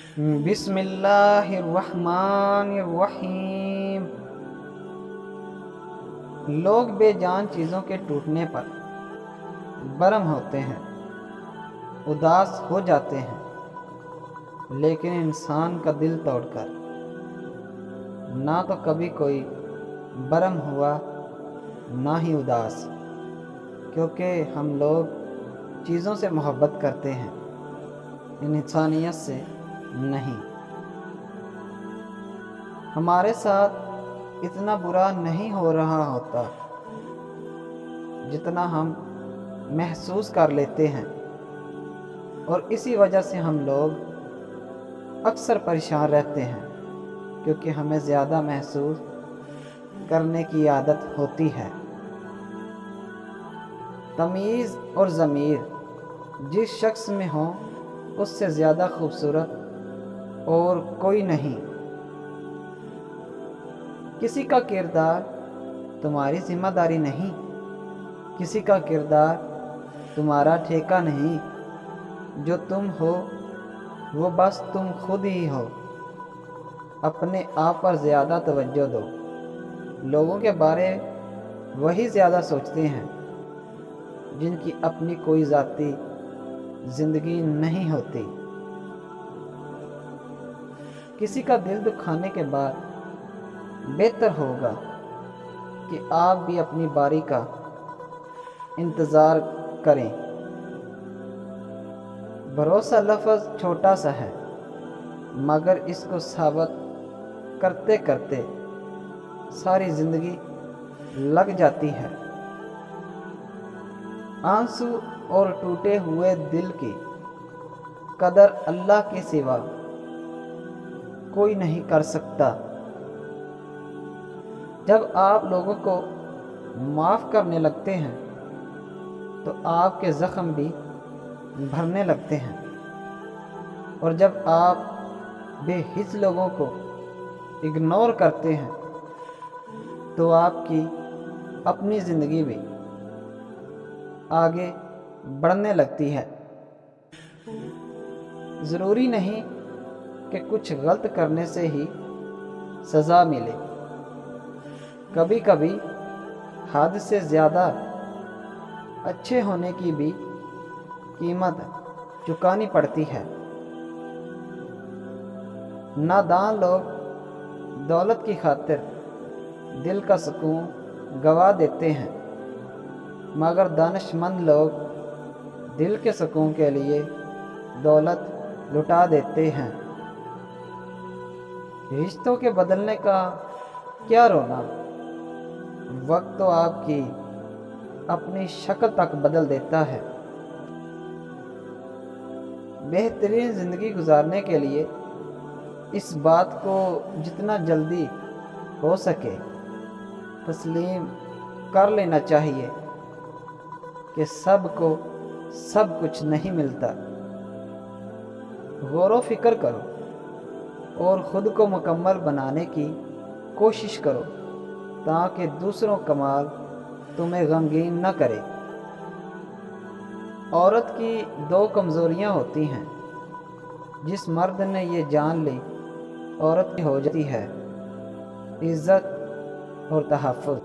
بسم اللہ الرحمن الرحیم۔ لوگ بے جان چیزوں کے ٹوٹنے پر برہم ہوتے ہیں، اداس ہو جاتے ہیں، لیکن انسان کا دل توڑ کر نہ تو کبھی کوئی برہم ہوا نہ ہی اداس، کیونکہ ہم لوگ چیزوں سے محبت کرتے ہیں، انسانیت سے نہیں۔ ہمارے ساتھ اتنا برا نہیں ہو رہا ہوتا جتنا ہم محسوس کر لیتے ہیں، اور اسی وجہ سے ہم لوگ اکثر پریشان رہتے ہیں، کیونکہ ہمیں زیادہ محسوس کرنے کی عادت ہوتی ہے۔ تمیز اور ضمیر جس شخص میں ہو اس سے زیادہ خوبصورت اور کوئی نہیں۔ کسی کا کردار تمہاری ذمہ داری نہیں، کسی کا کردار تمہارا ٹھیکہ نہیں، جو تم ہو وہ بس تم خود ہی ہو۔ اپنے آپ پر زیادہ توجہ دو، لوگوں کے بارے وہی زیادہ سوچتے ہیں جن کی اپنی کوئی ذاتی زندگی نہیں ہوتی۔ کسی کا دل دکھانے کے بعد بہتر ہوگا کہ آپ بھی اپنی باری کا انتظار کریں۔ بھروسہ لفظ چھوٹا سا ہے، مگر اس کو ثابت کرتے کرتے ساری زندگی لگ جاتی ہے۔ آنسو اور ٹوٹے ہوئے دل کی قدر اللہ کے سوا کوئی نہیں کر سکتا۔ جب آپ لوگوں کو معاف کرنے لگتے ہیں تو آپ کے زخم بھی بھرنے لگتے ہیں، اور جب آپ بے حس لوگوں کو اگنور کرتے ہیں تو آپ کی اپنی زندگی بھی آگے بڑھنے لگتی ہے۔ ضروری نہیں کہ کچھ غلط کرنے سے ہی سزا ملے، کبھی کبھی حد سے زیادہ اچھے ہونے کی بھی قیمت چکانی پڑتی ہے۔ نادان لوگ دولت کی خاطر دل کا سکون گوا دیتے ہیں، مگر دانش مند لوگ دل کے سکون کے لیے دولت لٹا دیتے ہیں۔ رشتوں کے بدلنے کا کیا رونا، وقت تو آپ کی اپنی شکل تک بدل دیتا ہے۔ بہترین زندگی گزارنے کے لیے اس بات کو جتنا جلدی ہو سکے تسلیم کر لینا چاہیے کہ سب کو سب کچھ نہیں ملتا۔ غور و فکر کرو اور خود کو مکمل بنانے کی کوشش کرو، تاکہ دوسروں کا کمال تمہیں غمگین نہ کرے۔ عورت کی دو کمزوریاں ہوتی ہیں، جس مرد نے یہ جان لی عورت ہو جاتی ہے: عزت اور تحفظ۔